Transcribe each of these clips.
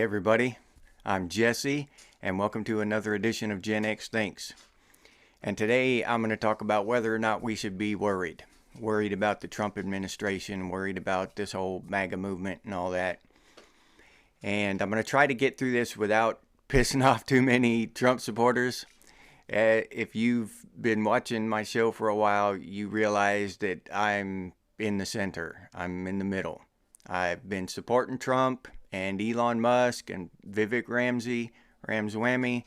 everybody, I'm Jesse, and welcome to another edition of Gen X Thinks. And today I'm going to talk about whether or not we should be worried. Worried about the Trump administration, worried about this whole MAGA movement and all that. And I'm going to try to get through this without pissing off too many Trump supporters. If you've been watching my show for a while, you realize that I'm in the center. I'm in the middle. I've been supporting Trump and Elon Musk and Vivek Ramaswamy,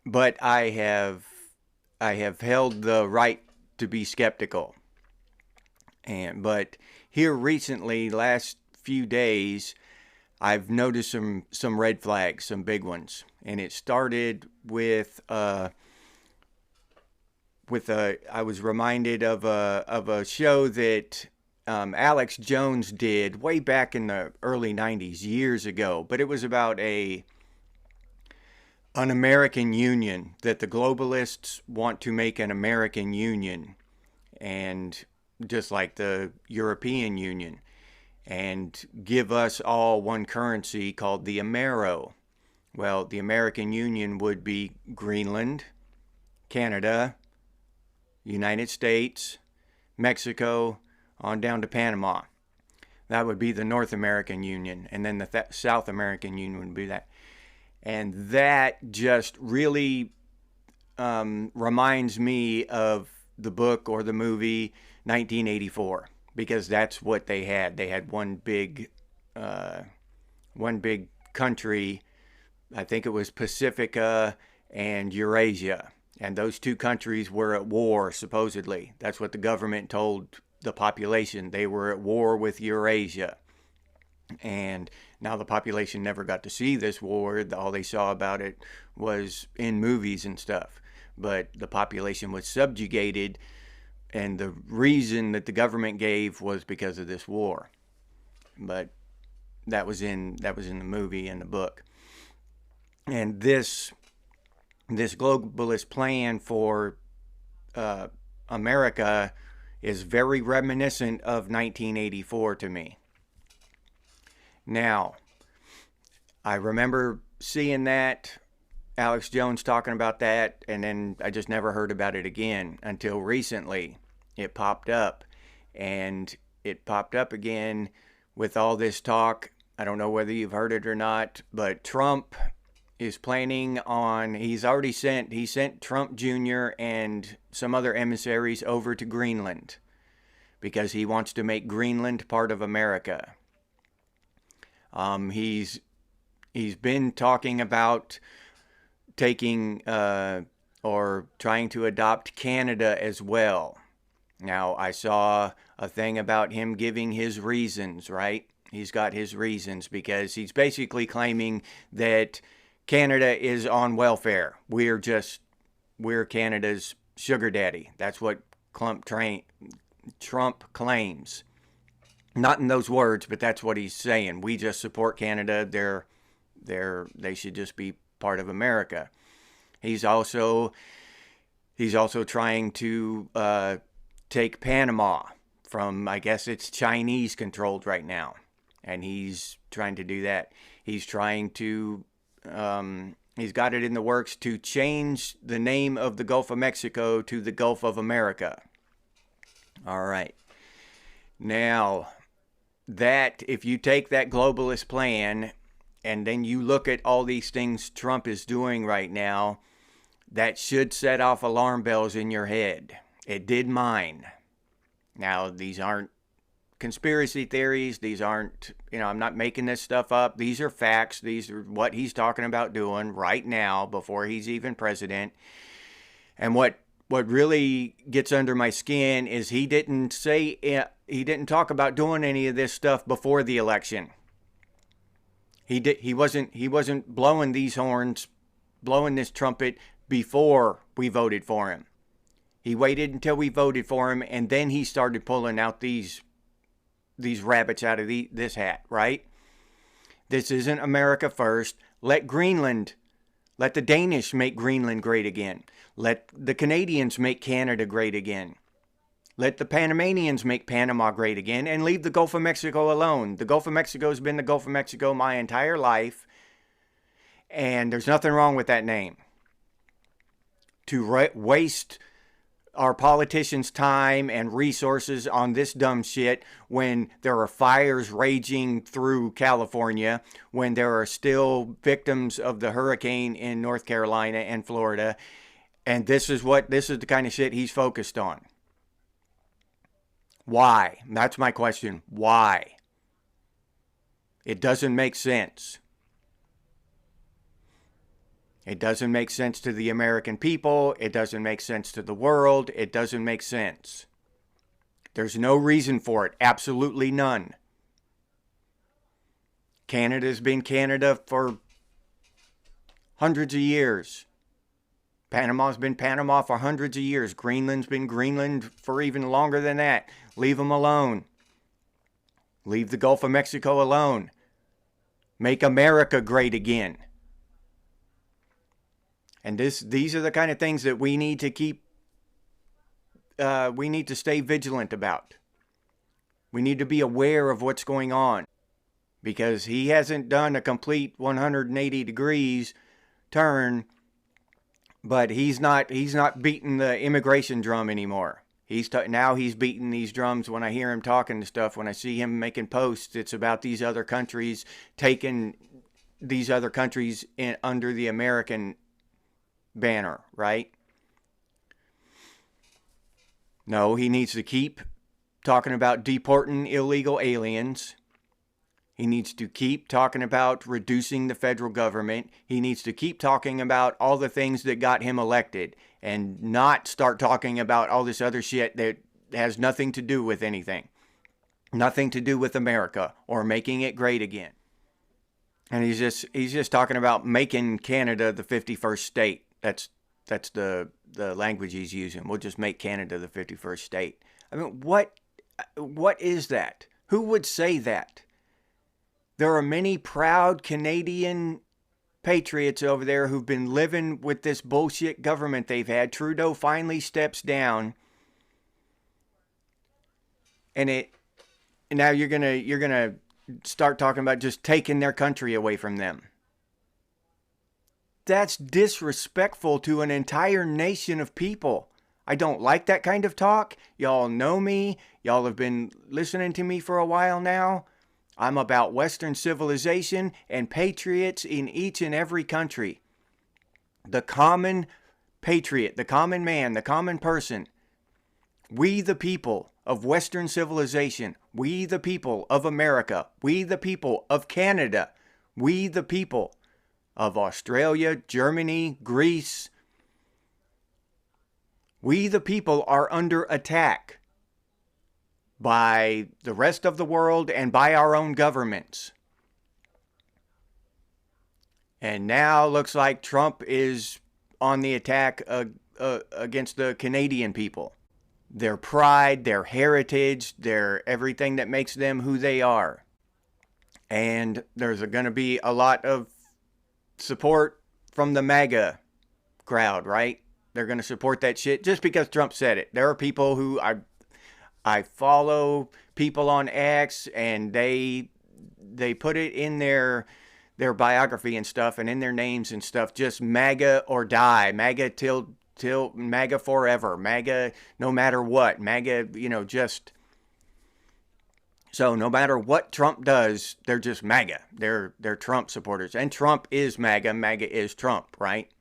but I have held the right to be skeptical. But here recently, last few days, I've noticed some red flags, some big ones, and it started with I was reminded of a show that Alex Jones did way back in the early 90s, years ago, but it was about an American Union, that the globalists want to make an American Union, and just like the European Union, and give us all one currency called the Amero. Well, the American Union would be Greenland, Canada, United States, Mexico, on down to Panama. That would be the North American Union, and then the South American Union would be that. And that just really reminds me of the book or the movie 1984, because that's what they had. They had one big country. I think it was Pacifica and Eurasia, and those two countries were at war, supposedly. That's what the government told the population. They were at war with Eurasia. And now the population never got to see this war. All they saw about it was in movies and stuff. But the population was subjugated, and the reason that the government gave was because of this war. But that was in the movie and the book. And this globalist plan for America is very reminiscent of 1984 to me. Now, I remember seeing that, Alex Jones talking about that, and then I just never heard about it again until recently. It popped up, and it popped up again with all this talk. I don't know whether you've heard it or not, but Trump is planning on, he sent Trump Jr. and some other emissaries over to Greenland because he wants to make Greenland part of America. He's been talking about taking or trying to adopt Canada as well. Now, I saw a thing about him giving his reasons, right? He's got his reasons because he's basically claiming that Canada is on welfare. We're Canada's sugar daddy. That's what Trump claims. Not in those words, but that's what he's saying. We just support Canada. They should just be part of America. He's also trying to take Panama from, I guess it's Chinese controlled right now, and he's trying to do that. He's trying to he's got it in the works to change the name of the Gulf of Mexico to the Gulf of America. All right. Now, that if you take that globalist plan and then you look at all these things Trump is doing right now, that should set off alarm bells in your head. It did mine. Now, these aren't conspiracy theories. These aren't, I'm not making this stuff up. These are facts. These are what he's talking about doing right now before he's even president. And what really gets under my skin is he didn't talk about doing any of this stuff before the election. He wasn't blowing these horns, blowing this trumpet before we voted for him. He waited until we voted for him, and then he started pulling out these rabbits out of this hat, right? This isn't America first. Let the Danish make Greenland great again. Let the Canadians make Canada great again. Let the Panamanians make Panama great again and leave the Gulf of Mexico alone. The Gulf of Mexico has been the Gulf of Mexico my entire life, and there's nothing wrong with that name. To waste our politicians' time and resources on this dumb shit when there are fires raging through California, when there are still victims of the hurricane in North Carolina and Florida, and this is the kind of shit he's focused on. Why? That's my question. Why? It doesn't make sense. It doesn't make sense to the American people. It doesn't make sense to the world. It doesn't make sense. There's no reason for it. Absolutely none. Canada's been Canada for hundreds of years. Panama's been Panama for hundreds of years. Greenland's been Greenland for even longer than that. Leave them alone. Leave the Gulf of Mexico alone. Make America great again. And these are the kind of things that we need to keep, we need to stay vigilant about. We need to be aware of what's going on. Because he hasn't done a complete 180 degrees turn, but he's not beating the immigration drum anymore. Now he's beating these drums. When I hear him talking to stuff, when I see him making posts, it's about these other countries taking these other countries under the American banner, right? No, he needs to keep talking about deporting illegal aliens. He needs to keep talking about reducing the federal government. He needs to keep talking about all the things that got him elected and not start talking about all this other shit that has nothing to do with anything. Nothing to do with America or making it great again. And he's just talking about making Canada the 51st state. That's the language he's using. We'll just make Canada the 51st state. I mean, what is that? Who would say that? There are many proud Canadian patriots over there who've been living with this bullshit government they've had. Trudeau finally steps down, and now you're gonna start talking about just taking their country away from them. That's disrespectful to an entire nation of people. I don't like that kind of talk. Y'all know me. Y'all have been listening to me for a while now. I'm about Western civilization and patriots in each and every country. The common patriot, the common man, the common person. We the people of Western civilization. We the people of America. We the people of Canada. We the people of Australia, Germany, Greece. We the people are under attack by the rest of the world and by our own governments. And now looks like Trump is on the attack against the Canadian people. Their pride, their heritage, their everything that makes them who they are. And there's going to be a lot of support from the MAGA crowd, right? They're going to support that shit just because Trump said it. There are people who I follow people on X, and they put it in their biography and stuff, and in their names and stuff, just MAGA or die, MAGA till MAGA forever, MAGA no matter what, MAGA, just. So no matter what Trump does, they're just MAGA. They're Trump supporters, and Trump is MAGA. MAGA is Trump, right?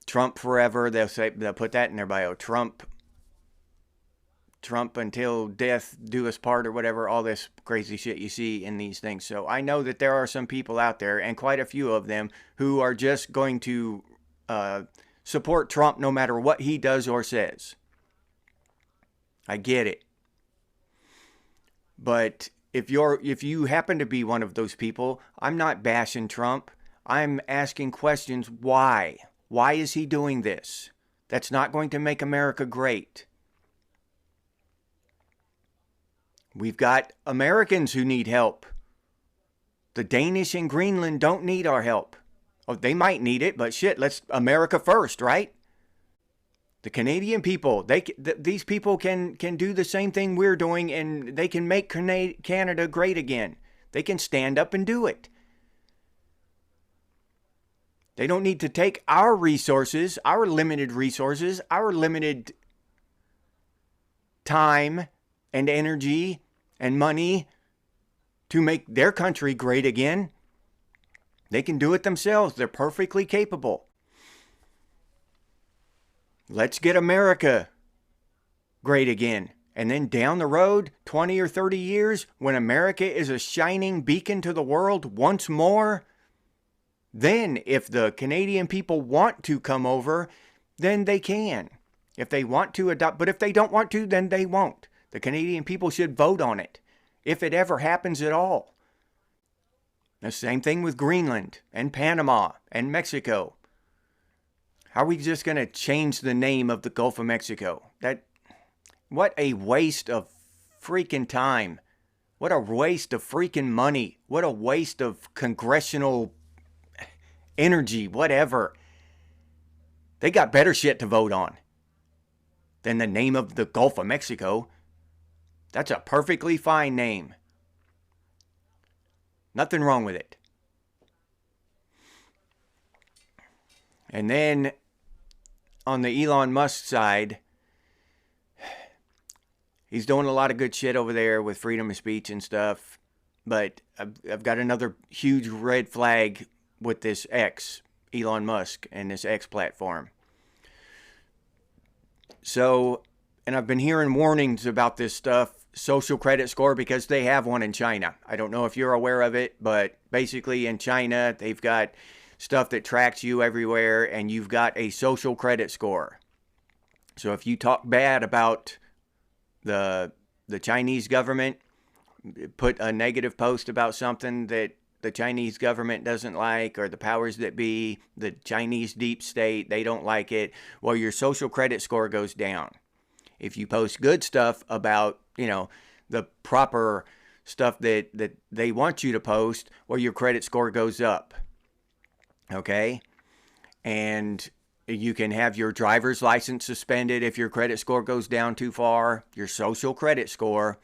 Trump forever. They'll put that in their bio. Trump until death do us part, or whatever, all this crazy shit you see in these things. So I know that there are some people out there, and quite a few of them, who are just going to support Trump no matter what he does or says. I get it. But if you happen to be one of those people, I'm not bashing Trump. I'm asking questions. Why? Why is he doing this? That's not going to make America great. We've got Americans who need help. The Danish in Greenland don't need our help. Oh, they might need it, but shit, let's America first, right? The Canadian people, these people can do the same thing we're doing, and they can make Canada great again. They can stand up and do it. They don't need to take our resources, our limited resources, our limited time and energy and money to make their country great again. They can do it themselves. They're perfectly capable. Let's get America great again. And then down the road, 20 or 30 years, when America is a shining beacon to the world once more, then if the Canadian people want to come over, then they can. If they want to adopt, but if they don't want to, then they won't. The Canadian people should vote on it, if it ever happens at all. The same thing with Greenland and Panama and Mexico. How are we just going to change the name of the Gulf of Mexico? What a waste of freaking time. What a waste of freaking money. What a waste of congressional energy, whatever. They got better shit to vote on than the name of the Gulf of Mexico. That's a perfectly fine name. Nothing wrong with it. And then on the Elon Musk side, he's doing a lot of good shit over there with freedom of speech and stuff. But I've got another huge red flag with this X, Elon Musk, and this X platform. So, and I've been hearing warnings about this stuff, social credit score, because they have one in China. I don't know if you're aware of it, but basically in China, they've got stuff that tracks you everywhere, and you've got a social credit score. So if you talk bad about the Chinese government, put a negative post about something that the Chinese government doesn't like, or the powers that be, the Chinese deep state, they don't like it, well, your social credit score goes down. If you post good stuff about, the proper stuff that they want you to post, well, your credit score goes up. Okay? And you can have your driver's license suspended if your credit score goes down too far, your social credit score.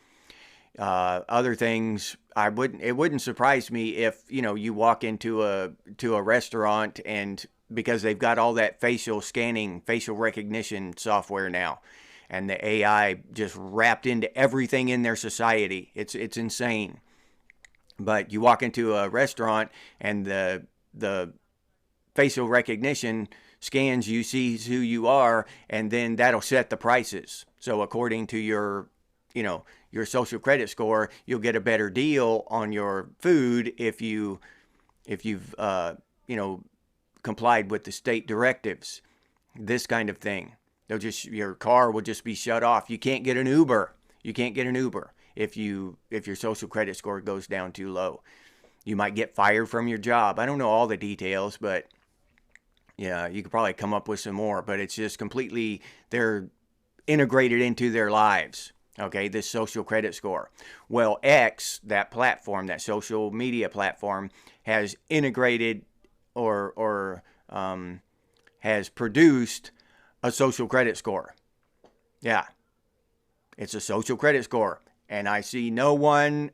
Other things, it wouldn't surprise me if, you walk into a restaurant, and because they've got all that facial scanning, facial recognition software now, and the AI just wrapped into everything in their society. It's insane. But you walk into a restaurant and the facial recognition scans you, sees who you are, and then that'll set the prices. So according to your social credit score, you'll get a better deal on your food if you've complied with the state directives. This kind of thing. Your car will just be shut off. You can't get an Uber. If your social credit score goes down too low. You might get fired from your job. I don't know all the details, but yeah, you could probably come up with some more. But it's just completely, they're integrated into their lives. Okay, this social credit score. Well, X, that platform, that social media platform, has integrated or has produced a social credit score. Yeah, it's a social credit score, and I see no one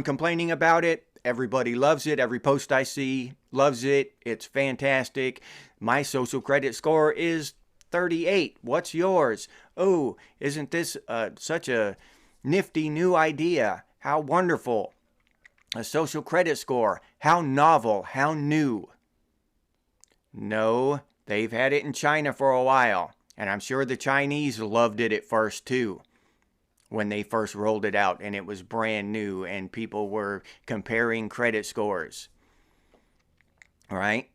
complaining about it. Everybody loves it. Every post I see loves it. It's fantastic. My social credit score is 38. What's yours? Oh, isn't this such a nifty new idea? How wonderful. A social credit score. How novel. How new. No, they've had it in China for a while. And I'm sure the Chinese loved it at first too. When they first rolled it out and it was brand new and people were comparing credit scores. All right?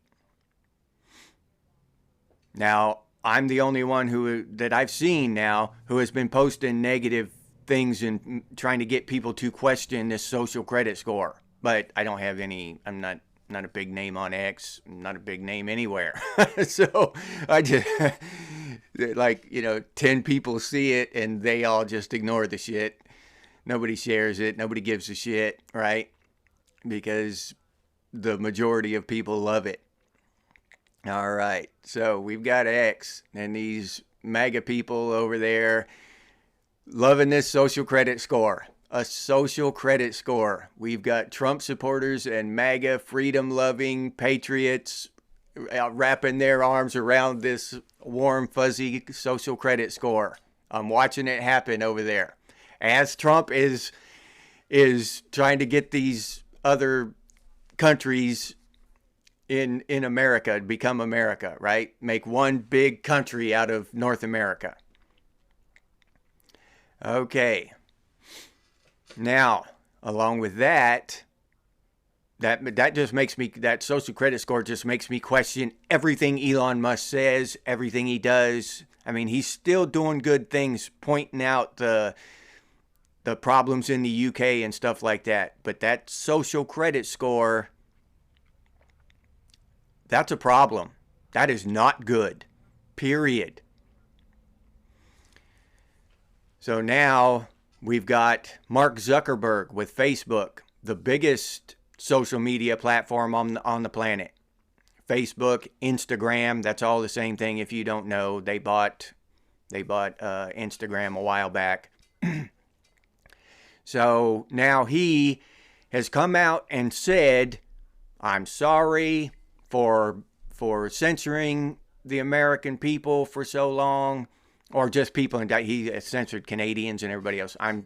Now, I'm the only one that I've seen now who has been posting negative things and trying to get people to question this social credit score. But I don't have any, I'm not a big name on X, I'm not a big name anywhere. So I just, 10 people see it and they all just ignore the shit. Nobody shares it. Nobody gives a shit, right? Because the majority of people love it. All right, so we've got X, and these MAGA people over there loving this social credit score. A social credit score. We've got Trump supporters and MAGA freedom-loving patriots wrapping their arms around this warm, fuzzy social credit score. I'm watching it happen over there. As Trump is trying to get these other countries in America to become America, right? Make one big country out of North America. Okay. Now, along with that just makes me, that social credit score just makes me question everything Elon Musk says, everything he does. I mean, he's still doing good things, pointing out the problems in the UK and stuff like that. But that social credit score, that's a problem. That is not good. Period. So now we've got Mark Zuckerberg with Facebook, the biggest social media platform on the planet. Facebook, Instagram, that's all the same thing. If you don't know, they bought Instagram a while back. So now he has come out and said, I'm sorry for censoring the American people for so long. Or just people, and he censored Canadians and everybody else. I'm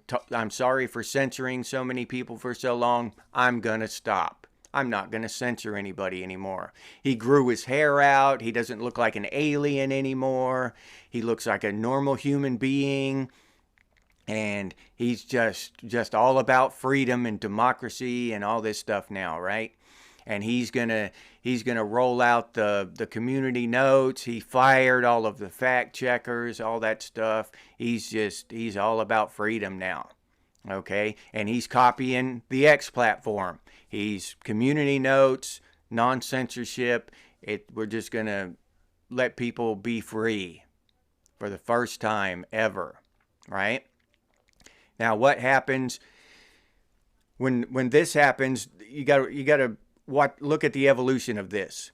sorry for censoring so many people for so long. I'm going to stop. I'm not going to censor anybody anymore. He grew his hair out. He doesn't look like an alien anymore. He looks like a normal human being. And he's just all about freedom and democracy and all this stuff now, right? And he's gonna roll out the community notes. He fired all of the fact checkers, all that stuff. He's all about freedom now. Okay? And he's copying the X platform. He's community notes, non-censorship. We're just gonna let people be free for the first time ever. Right? Now what happens when this happens, you gotta look at the evolution of this.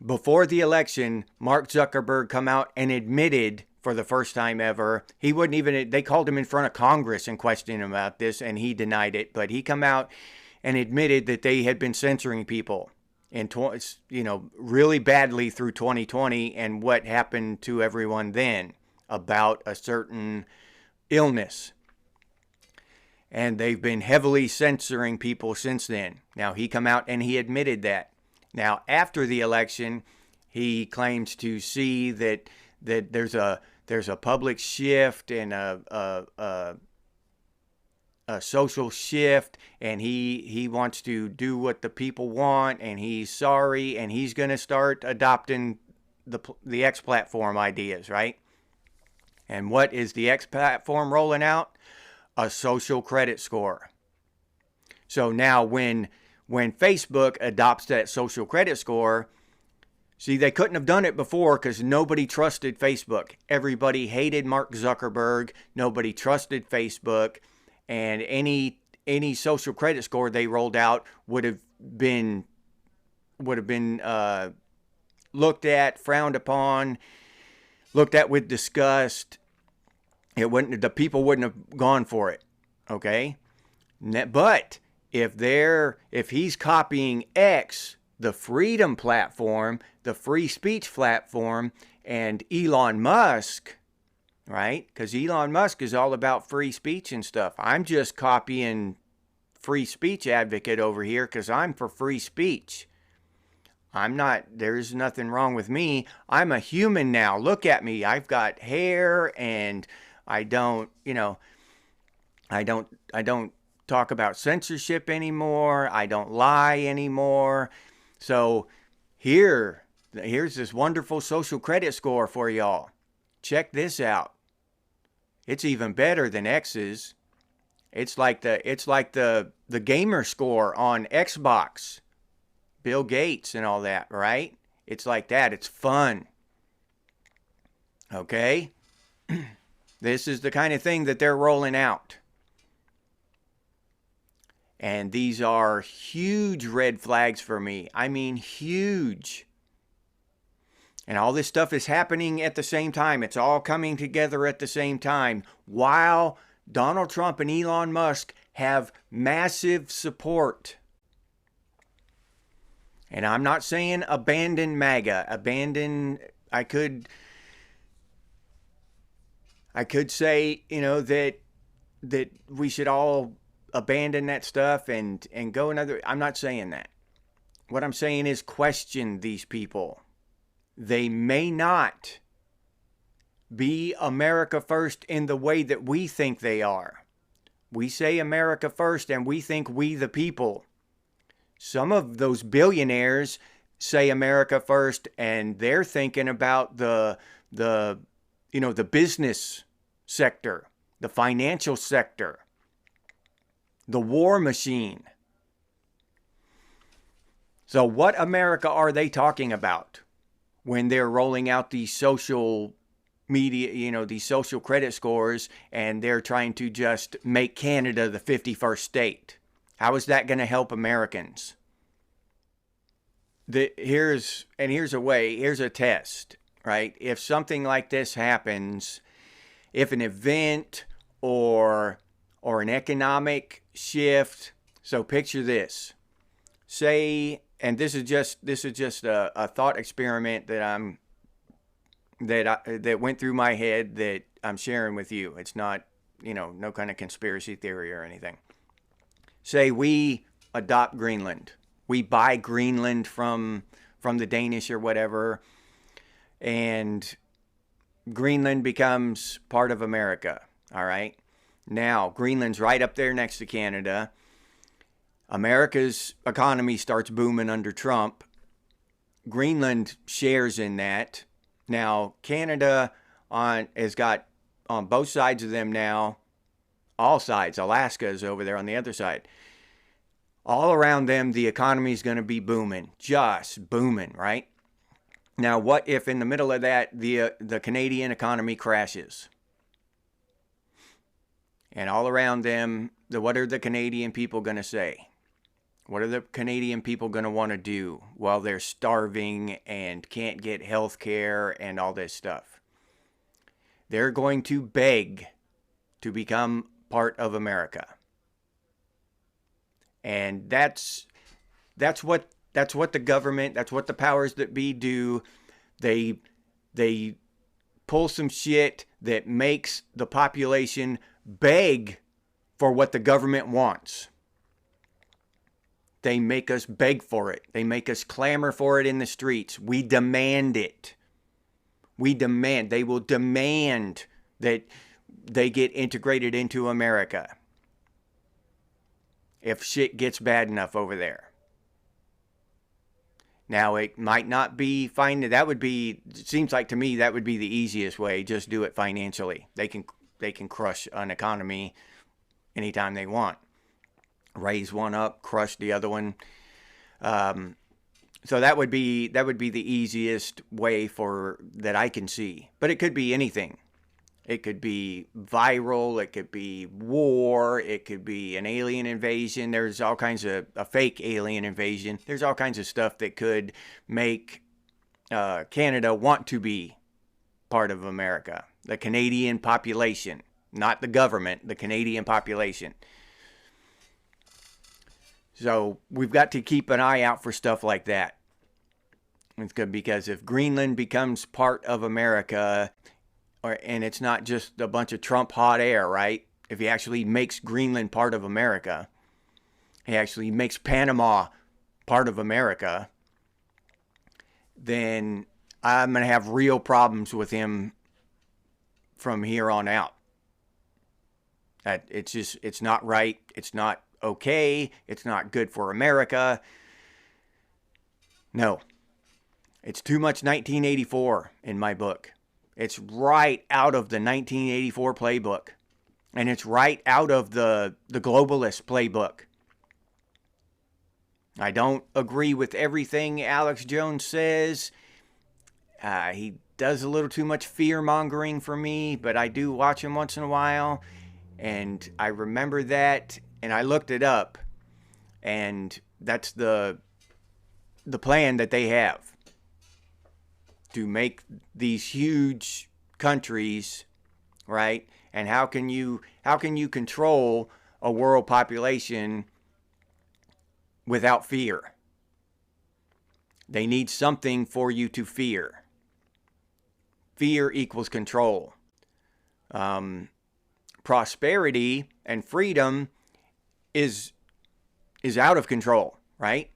Before the election, Mark Zuckerberg come out and admitted for the first time ever, they called him in front of Congress and questioned him about this, and he denied it, but he come out and admitted that they had been censoring people really badly through 2020 and what happened to everyone then about a certain illness. And they've been heavily censoring people since then. Now, he come out and he admitted that. Now, after the election, he claims to see that there's a public shift and a social shift, and he wants to do what the people want, and he's sorry, and he's going to start adopting the X platform ideas, right? And what is the X platform rolling out? A social credit score. So now when Facebook adopts that social credit score, see, they couldn't have done it before because nobody trusted Facebook. Everybody hated Mark Zuckerberg. Nobody trusted Facebook. And any social credit score they rolled out would have been looked at, frowned upon, looked at with disgust. The people wouldn't have gone for it, okay? But if he's copying X, the freedom platform, the free speech platform, and Elon Musk, right? Because Elon Musk is all about free speech and stuff. I'm just copying free speech advocate over here because I'm for free speech. There's nothing wrong with me. I'm a human now. Look at me. I've got hair and I don't talk about censorship anymore. I don't lie anymore. So here's this wonderful social credit score for y'all. Check this out. It's even better than X's. It's like the gamer score on Xbox. Bill Gates and all that, right? It's like that. It's fun. Okay? This is the kind of thing that they're rolling out. And these are huge red flags for me. I mean, huge. And all this stuff is happening at the same time. It's all coming together at the same time, while Donald Trump and Elon Musk have massive support. And I'm not saying abandon MAGA. I could say, that we should all abandon that stuff and go another. I'm not saying that. What I'm saying is question these people. They may not be America first in the way that we think they are. We say America first and we think we the people. Some of those billionaires say America first and they're thinking about the business sector, the financial sector, the war machine. So what America are they talking about when they're rolling out these social media, these social credit scores, and they're trying to just make Canada the 51st state? How is that going to help Americans? Here's a test, right? If something like this happens, if an event or an economic shift, so picture this. Say, and this is just a thought experiment that went through my head that I'm sharing with you. It's not, no kind of conspiracy theory or anything. Say we adopt Greenland. We buy Greenland from the Danish or whatever, and Greenland becomes part of America. All right. Now, Greenland's right up there next to Canada. America's economy starts booming under Trump. Greenland shares in that. Now, Canada has got on both sides of them now, all sides. Alaska is over there on the other side. All around them, the economy is going to be booming, just booming, right? Now, what if in the middle of that, the Canadian economy crashes? And all around them, what are the Canadian people going to say? What are the Canadian people going to want to do while they're starving and can't get health care and all this stuff? They're going to beg to become part of America. And that's what the government, that's what the powers that be do. They pull some shit that makes the population beg for what the government wants. They make us beg for it. They make us clamor for it in the streets. We demand it. They will demand that they get integrated into America if shit gets bad enough over there. Now, it might not be fine. It seems like to me that would be the easiest way. Just do it financially. They can crush an economy anytime they want. Raise one up, crush the other one. So that would be the easiest way that I can see. But it could be anything. It could be viral. It could be war. It could be an alien invasion. There's all kinds of a fake alien invasion. There's all kinds of stuff that could make Canada want to be part of America. The Canadian population, not the government, the Canadian population. So we've got to keep an eye out for stuff like that. It's good because if Greenland becomes part of America, and it's not just a bunch of Trump hot air, right? If he actually makes Greenland part of America, he actually makes Panama part of America, then I'm going to have real problems with him from here on out. It's not right. It's not okay. It's not good for America. No. It's too much 1984 in my book. It's right out of the 1984 playbook. And it's right out of the globalist playbook. I don't agree with everything Alex Jones says. He does a little too much fear-mongering for me, but I do watch him once in a while. And I remember that, and I looked it up. And that's the plan that they have. to make these huge countries, right? And how can you control a world population without fear? They need something for you to fear. Fear equals control. Prosperity and freedom is out of control, right?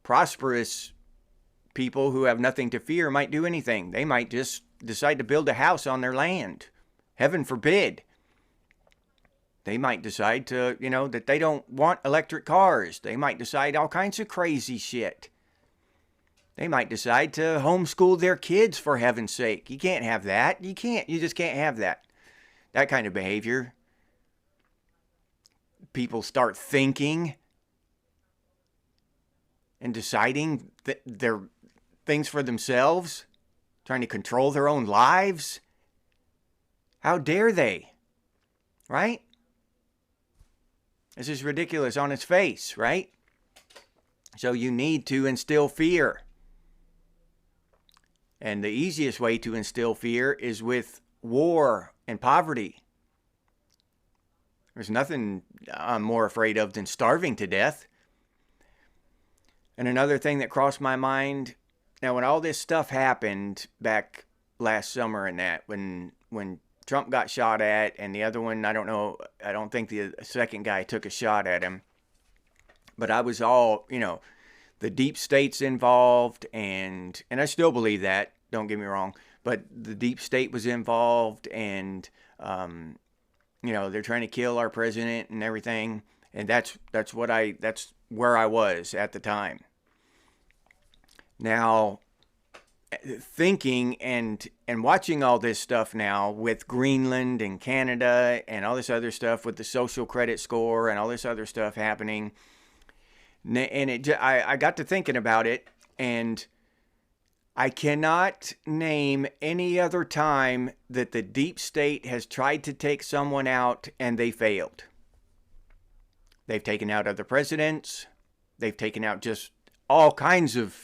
Prosperous people who have nothing to fear might do anything. They might just decide to build a house on their land. Heaven forbid. They might decide to, that they don't want electric cars. They might decide all kinds of crazy shit. They might decide to homeschool their kids, for heaven's sake. You can't have that. You just can't have that. That kind of behavior. People start thinking and deciding that they're things for themselves, trying to control their own lives. How dare they? Right? This is ridiculous on its face, right? So you need to instill fear. And the easiest way to instill fear is with war and poverty. There's nothing I'm more afraid of than starving to death. And another thing that crossed my mind, now when all this stuff happened back last summer and that, when Trump got shot at and the other one, I don't think the second guy took a shot at him. But I was all, the deep state's involved, and I still believe that, don't get me wrong, but the deep state was involved, and they're trying to kill our president and everything, and that's where I was at the time. Now, thinking and watching all this stuff now with Greenland and Canada and all this other stuff with the social credit score and all this other stuff happening, and I got to thinking about it, and I cannot name any other time that the deep state has tried to take someone out and they failed. They've taken out other presidents. They've taken out just all kinds of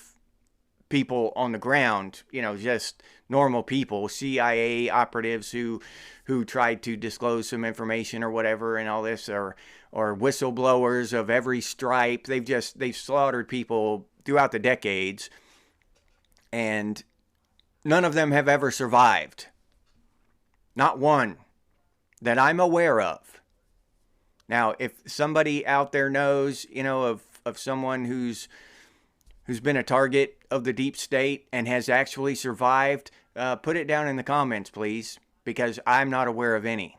people on the ground, just normal people, CIA operatives who tried to disclose some information or whatever and all this, or whistleblowers of every stripe. They've slaughtered people throughout the decades, and none of them have ever survived. Not one that I'm aware of. Now, if somebody out there knows, of someone who's been a target of the deep state and has actually survived, put it down in the comments, please, because I'm not aware of any.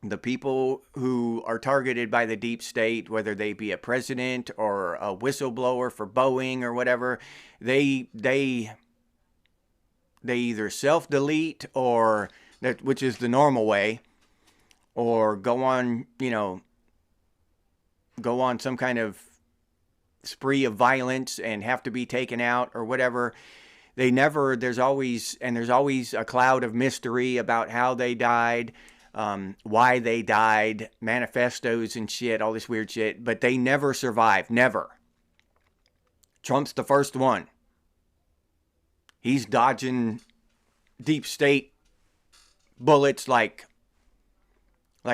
The people who are targeted by the deep state, whether they be a president or a whistleblower for Boeing or whatever, they either self-delete, or which is the normal way, or go on some kind of spree of violence and have to be taken out or whatever. There's always a cloud of mystery about how they died, why they died, manifestos and shit, all this weird shit, but they never survive. Never. Trump's the first one. He's dodging deep state bullets like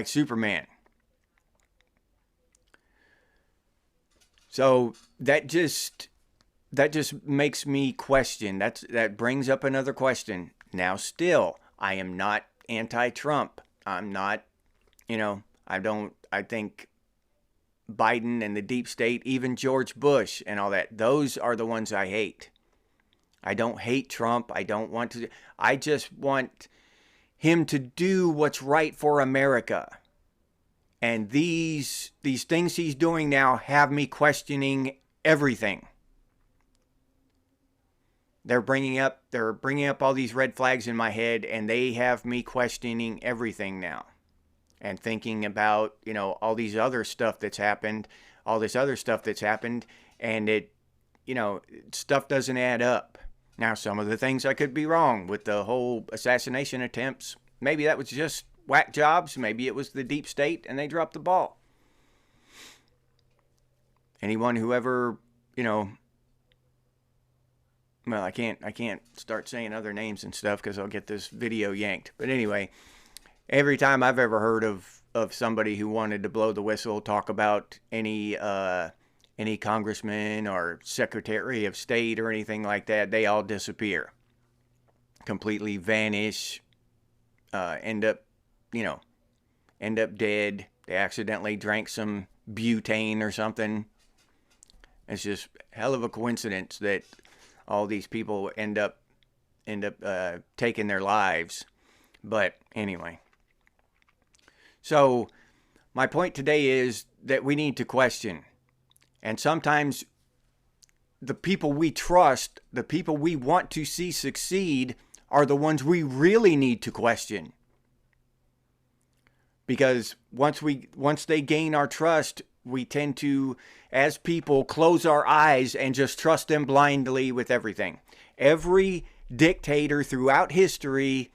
Superman. So that just makes me question. That brings up another question. Now, still, I am not anti-Trump. I'm not, I think Biden and the deep state, even George Bush and all that, those are the ones I hate. I don't hate Trump. I just want him to do what's right for America. And these things he's doing now have me questioning everything. They're bringing up all these red flags in my head, and they have me questioning everything now, and thinking about all these other stuff that's happened, and it stuff doesn't add up. Now, some of the things I could be wrong with the whole assassination attempts. Maybe that was just whack jobs. Maybe it was the deep state and they dropped the ball. Anyone who ever, well, I can't start saying other names and stuff because I'll get this video yanked. But anyway, every time I've ever heard of somebody who wanted to blow the whistle, talk about any congressman or secretary of state or anything like that, they all disappear, completely vanish, end up dead. They accidentally drank some butane or something. It's just hell of a coincidence that all these people end up taking their lives. But anyway, so my point today is that we need to question. And sometimes the people we trust, the people we want to see succeed, are the ones we really need to question. Because once they gain our trust, we tend to, as people, close our eyes and just trust them blindly with everything. Every dictator throughout history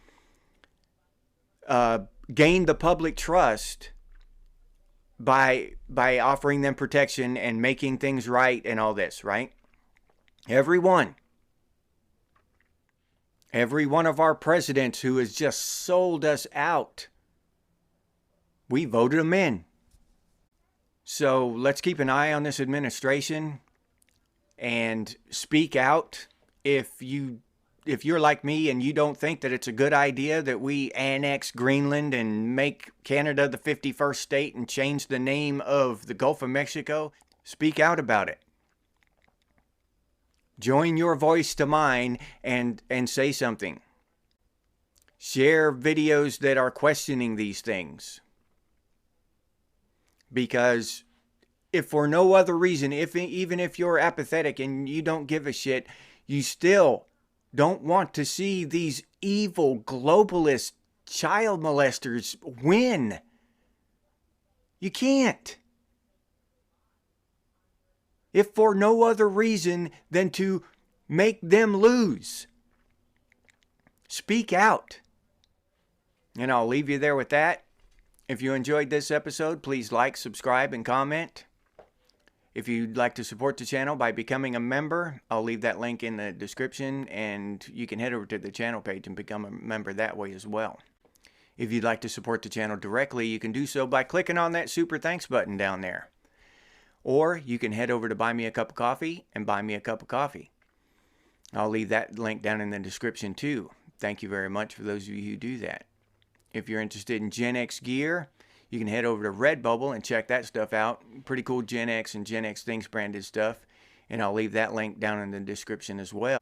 gained the public trust by offering them protection and making things right and all this, right? Every one of our presidents who has just sold us out, we voted them in. So let's keep an eye on this administration and speak out. If you're like me and you don't think that it's a good idea that we annex Greenland and make Canada the 51st state and change the name of the Gulf of Mexico, speak out about it. Join your voice to mine and say something. Share videos that are questioning these things. Because if for no other reason, even if you're apathetic and you don't give a shit, you still don't want to see these evil globalist child molesters win. You can't. If for no other reason than to make them lose. Speak out. And I'll leave you there with that. If you enjoyed this episode, please like, subscribe, and comment. If you'd like to support the channel by becoming a member, I'll leave that link in the description, and you can head over to the channel page and become a member that way as well. If you'd like to support the channel directly, you can do so by clicking on that super thanks button down there. Or you can head over to Buy Me a Cup of Coffee and buy me a cup of coffee. I'll leave that link down in the description too. Thank you very much for those of you who do that. If you're interested in Gen X gear, you can head over to Redbubble and check that stuff out. Pretty cool Gen X and Gen X Things branded stuff. And I'll leave that link down in the description as well.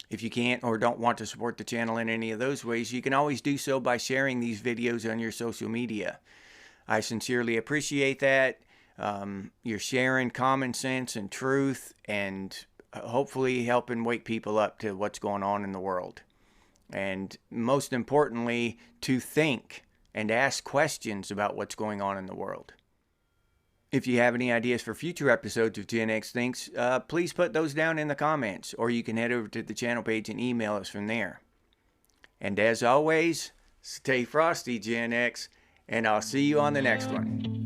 If you can't or don't want to support the channel in any of those ways, you can always do so by sharing these videos on your social media. I sincerely appreciate that. You're sharing common sense and truth and hopefully helping wake people up to what's going on in the world. And most importantly, to think and ask questions about what's going on in the world. If you have any ideas for future episodes of Gen X Thinks, please put those down in the comments, or you can head over to the channel page and email us from there. And as always, stay frosty, Gen X, and I'll see you on the next one.